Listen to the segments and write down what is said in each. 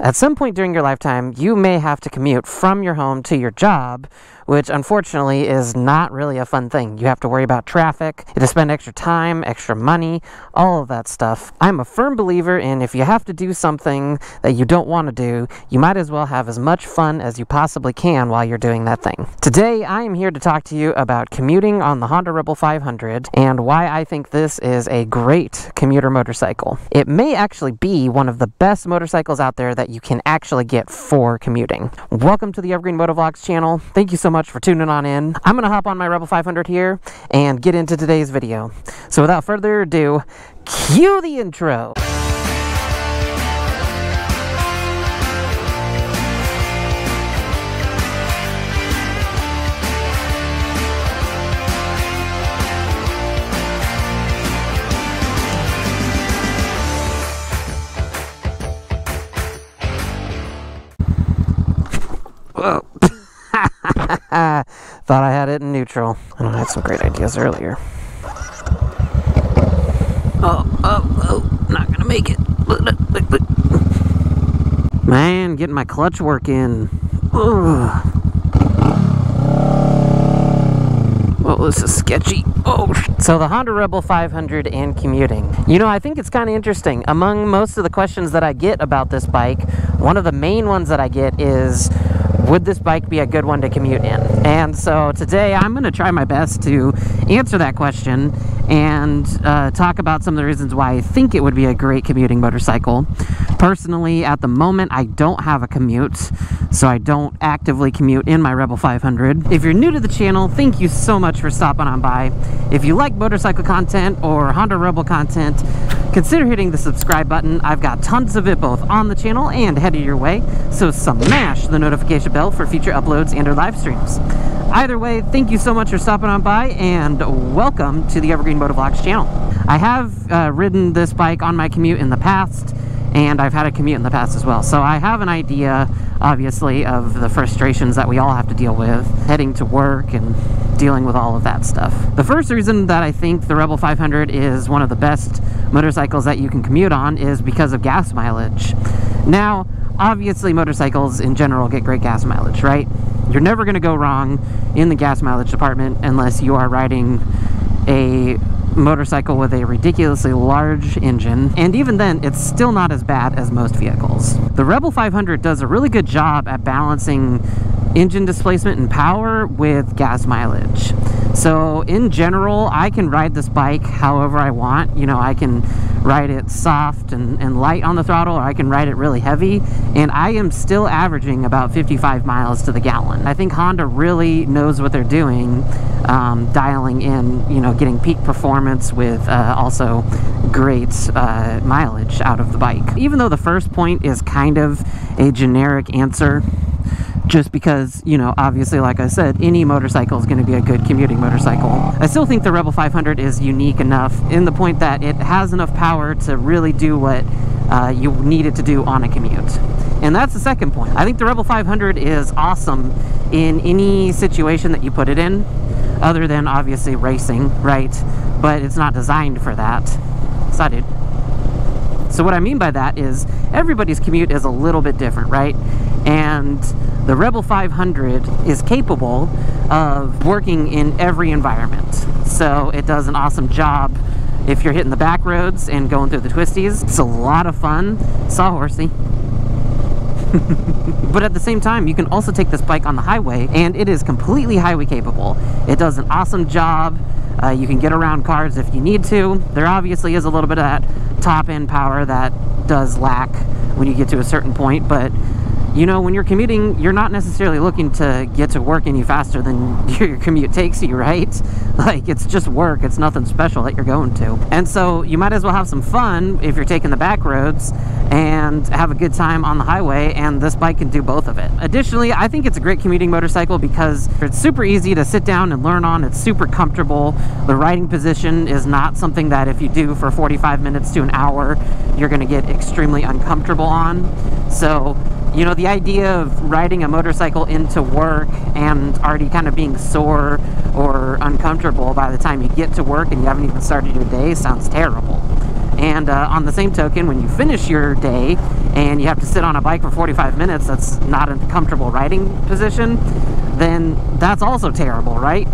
At some point during your lifetime, you may have to commute from your home to your job, which unfortunately is not really a fun thing. You have to worry about traffic, you have to spend extra time, extra money, all of that stuff. I'm a firm believer in if you have to do something that you don't want to do, you might as well have as much fun as you possibly can while you're doing that thing. Today, I am here to talk to you about commuting on the Honda Rebel 500 and why I think this is a great commuter motorcycle. It may actually be one of the best motorcycles out there that you can actually get for commuting. Welcome to the Evergreen Motovlogs channel. Thank you so much for tuning on in. I'm going to hop on my Rebel 500 here and get into today's video. So without further ado, cue the intro. Whoa. Thought I had it in neutral. I had some great ideas earlier. Oh, not gonna make it. Look. Man, getting my clutch working. Ugh. Oh, this is sketchy. Oh, so the Honda Rebel 500 and commuting. You know, I think it's kind of interesting. Among most of the questions that I get about this bike, one of the main ones that I get is, would this bike be a good one to commute in? And so today I'm going to try my best to answer that question and talk about some of the reasons why I think it would be a great commuting motorcycle. Personally, at the moment, I don't have a Commute, so I don't actively commute in my Rebel 500. If you're new to the channel, thank you so much for stopping on by. If you like motorcycle content or Honda Rebel content, consider hitting the subscribe button. I've got tons of it both on the channel and headed your way, so smash the notification bell for future uploads and or live streams. Either way, thank you so much for stopping on by and welcome to the Evergreen Motovlogs channel. I have ridden this bike on my commute in the past, and I've had a commute in the past as well. So I have an idea, obviously, of the frustrations that we all have to deal with heading to work and dealing with all of that stuff. The first reason that I think the Rebel 500 is one of the best motorcycles that you can commute on is because of gas mileage. Now, obviously motorcycles in general get great gas mileage, right? You're never going to go wrong in the gas mileage department unless you are riding a motorcycle with a ridiculously large engine, and even then it's still not as bad as most vehicles. The Rebel 500 does a really good job at balancing engine displacement and power with gas mileage. So in general, I can ride this bike however I want. You know, I can ride it soft and light on the throttle, or I can ride it really heavy, and I am still averaging about 55 miles to the gallon. I think Honda really knows what they're doing, dialing in, you know, getting peak performance with also great mileage out of the bike. Even though the first point is kind of a generic answer, just because, you know, obviously, like I said, any motorcycle is going to be a good commuting motorcycle, I still think the Rebel 500 is unique enough in the point that it has enough power to really do what you need it to do on a commute. And that's the second point. I think the Rebel 500 is awesome in any situation that you put it in, other than obviously racing, right? But it's not designed for that. Excited. So what I mean by that is everybody's commute is a little bit different, right? And the Rebel 500 is capable of working in every environment. So it does an awesome job if you're hitting the back roads and going through the twisties. It's a lot of fun. Sawhorsey. But at the same time, you can also take this bike on the highway, and it is completely highway capable. It does an awesome job. You can get around cars if you need to. There obviously is a little bit of that top-end power that does lack when you get to a certain point, but you know, when you're commuting, you're not necessarily looking to get to work any faster than your commute takes you, right? Like, it's just work. It's nothing special that you're going to. And so you might as well have some fun if you're taking the back roads and have a good time on the highway, and this bike can do both of it. Additionally, I think it's a great commuting motorcycle because it's super easy to sit down and learn on. It's super comfortable. The riding position is not something that if you do for 45 minutes to an hour, you're going to get extremely uncomfortable on. So, you know, the idea of riding a motorcycle into work and already kind of being sore or uncomfortable by the time you get to work and you haven't even started your day sounds terrible. And on the same token, when you finish your day and you have to sit on a bike for 45 minutes, that's not a comfortable riding position, then that's also terrible, right?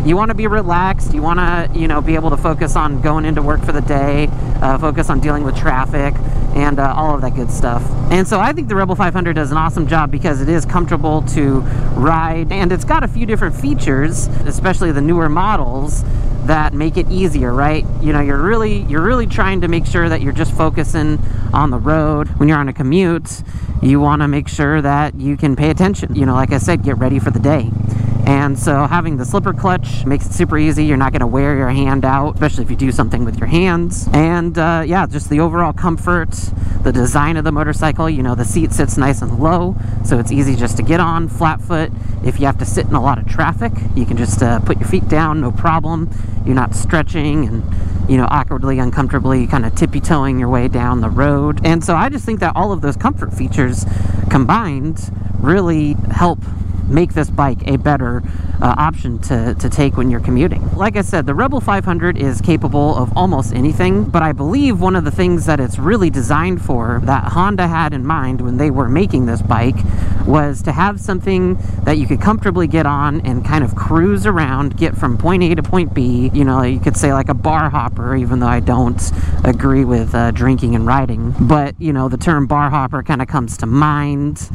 You want to be relaxed. You want to, you know, be able to focus on going into work for the day, focus on dealing with traffic, and all of that good stuff. And so I think the Rebel 500 does an awesome job because it is comfortable to ride, and it's got a few different features, especially the newer models, that make it easier, right? You know, you're really trying to make sure that you're just focusing on the road. When you're on a commute, you want to make sure that you can pay attention. You know, like I said, get ready for the day. And so having the slipper clutch makes it super easy. You're not going to wear your hand out, especially if you do something with your hands. And yeah, just the overall comfort, the design of the motorcycle. You know, the seat sits nice and low, so it's easy just to get on, flat foot. If you have to sit in a lot of traffic, you can just put your feet down, no problem. You're not stretching and, you know, awkwardly, uncomfortably kind of tippy-toeing your way down the road. And so I just think that all of those comfort features combined really help make this bike a better option to take when you're commuting. Like I said, the Rebel 500 is capable of almost anything, but I believe one of the things that it's really designed for, that Honda had in mind when they were making this bike, was to have something that you could comfortably get on and kind of cruise around, get from point A to point B. You know, you could say like a bar hopper, even though I don't agree with drinking and riding. But, you know, the term bar hopper kind of comes to mind.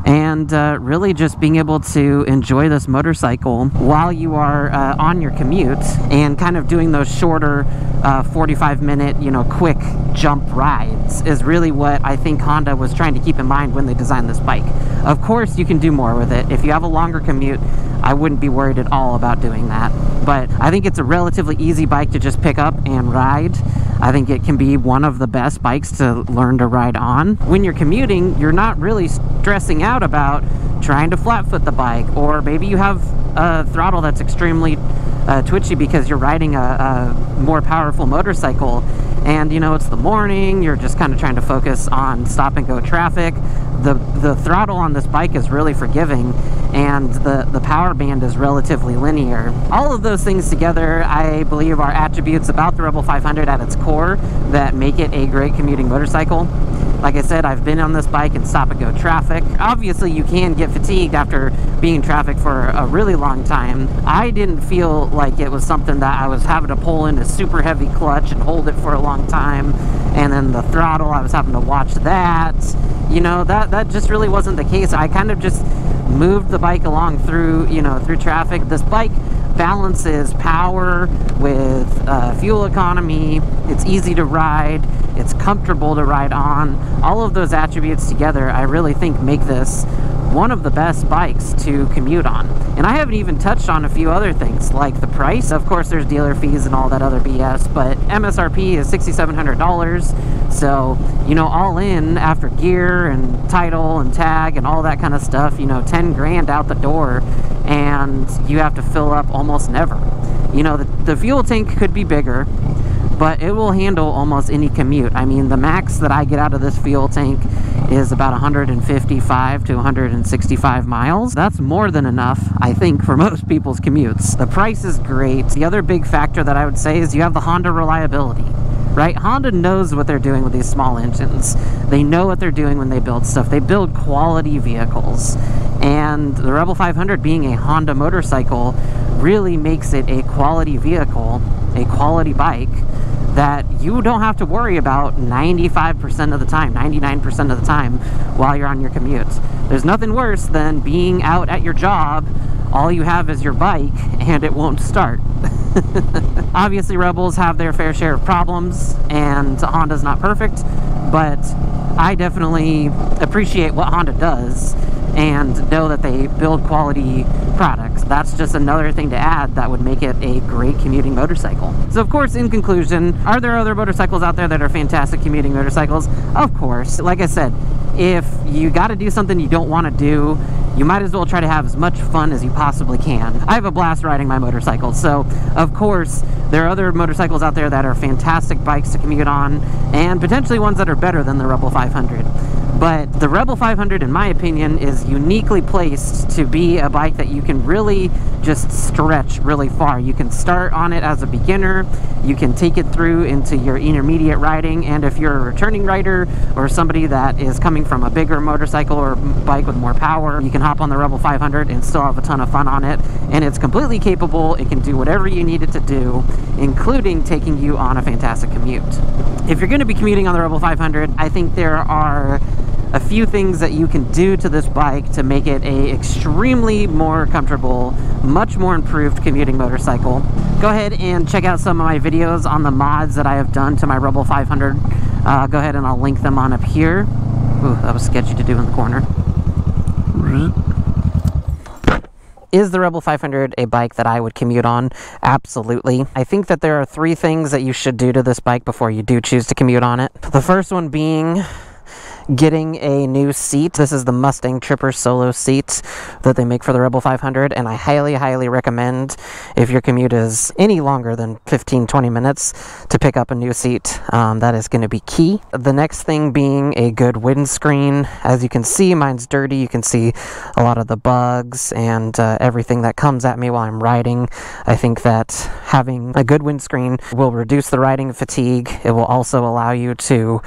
And really just being able to enjoy this motorcycle while you are on your commute, and kind of doing those shorter 45-minute, you know, quick jump rides is really what I think Honda was trying to keep in mind when they designed this bike. Of course, you can do more with it. If you have a longer commute, I wouldn't be worried at all about doing that. But I think it's a relatively easy bike to just pick up and ride. I think it can be one of the best bikes to learn to ride on. When you're commuting, you're not really stressing out about trying to flat foot the bike, or maybe you have a throttle that's extremely twitchy because you're riding a more powerful motorcycle, and you know, it's the morning, you're just kind of trying to focus on stop and go traffic. The throttle on this bike is really forgiving, and the power band is relatively linear. All of those things together, I believe, are attributes about the Rebel 500 at its core that make it a great commuting motorcycle. Like I said, I've been on this bike in stop and go traffic. Obviously, you can get fatigued after being in traffic for a really long time. I didn't feel like it was something that I was having to pull in a super heavy clutch and hold it for a long time. And then the throttle, I was having to watch that. You know, that just really wasn't the case. I kind of just moved the bike along through, you know, through traffic. This bike balances power with fuel economy. It's easy to ride. It's comfortable to ride on. All of those attributes together, I really think, make this one of the best bikes to commute on. And I haven't even touched on a few other things, like the price. Of course, there's dealer fees and all that other BS, but MSRP is $6,700. So, you know, all in, after gear and title and tag and all that kind of stuff, you know, 10 grand out the door, and you have to fill up almost never. You know, the fuel tank could be bigger, but it will handle almost any commute. I mean, the max that I get out of this fuel tank is about 155 to 165 miles. That's more than enough, I think, for most people's commutes. The price is great. The other big factor that I would say is you have the Honda reliability, right? Honda knows what they're doing with these small engines. They know what they're doing when they build stuff. They build quality vehicles. And the Rebel 500, being a Honda motorcycle, really makes it a quality vehicle, a quality bike, that you don't have to worry about 95% of the time, 99% of the time while you're on your commute. There's nothing worse than being out at your job, all you have is your bike, and it won't start. Obviously, Rebels have their fair share of problems, and Honda's not perfect, but I definitely appreciate what Honda does and know that they build quality products. That's just another thing to add that would make it a great commuting motorcycle. So of course, in conclusion, are there other motorcycles out there that are fantastic commuting motorcycles? Of course. Like I said, if you got to do something you don't want to do, you might as well try to have as much fun as you possibly can. I have a blast riding my motorcycle, so of course there are other motorcycles out there that are fantastic bikes to commute on, and potentially ones that are better than the Rebel 500. But the Rebel 500, in my opinion, is uniquely placed to be a bike that you can really just stretch really far. You can start on it as a beginner, you can take it through into your intermediate riding, and if you're a returning rider or somebody that is coming from a bigger motorcycle or bike with more power, you can hop on the Rebel 500 and still have a ton of fun on it. And it's completely capable. It can do whatever you need it to do, including taking you on a fantastic commute. If you're going to be commuting on the Rebel 500, I think there are a few things that you can do to this bike to make it a extremely more comfortable, much more improved commuting motorcycle. Go ahead and check out some of my videos on the mods that I have done to my Rebel 500. Go ahead and I'll link them on up here. Ooh, that was sketchy to do in the corner. Is the Rebel 500 a bike that I would commute on? Absolutely. I think that there are 3 things that you should do to this bike before you do choose to commute on it. The first one being getting a new seat. This is the Mustang Tripper Solo seat that they make for the Rebel 500, and I highly recommend, if your commute is any longer than 15-20 minutes, to pick up a new seat. That is going to be key. The next thing being a good windscreen. As you can see, mine's dirty. You can see a lot of the bugs and everything that comes at me while I'm riding. I think that having a good windscreen will reduce the riding fatigue. It will also allow you to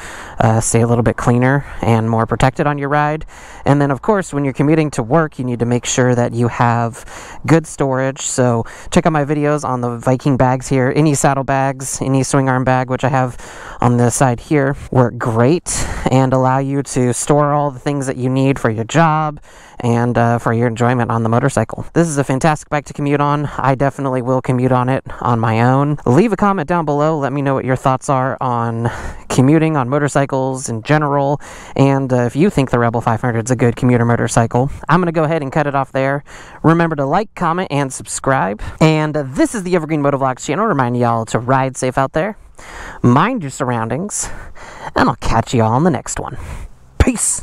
stay a little bit cleaner and more protected on your ride. And then of course, when you're commuting to work, you need to make sure that you have good storage. So check out my videos on the Viking bags here. Any saddle bags, any swing arm bag, which I have on the side here, work great and allow you to store all the things that you need for your job and for your enjoyment on the motorcycle. This is a fantastic bike to commute on. I definitely will commute on it on my own. Leave a comment down below. Let me know what your thoughts are on commuting on motorcycles in general, and if you think the Rebel 500 is a good commuter motorcycle. I'm going to go ahead and cut it off there. Remember to like, comment, and subscribe. And this is the Evergreen Motovlogs channel, reminding y'all to ride safe out there, mind your surroundings, and I'll catch you all in the next one. Peace!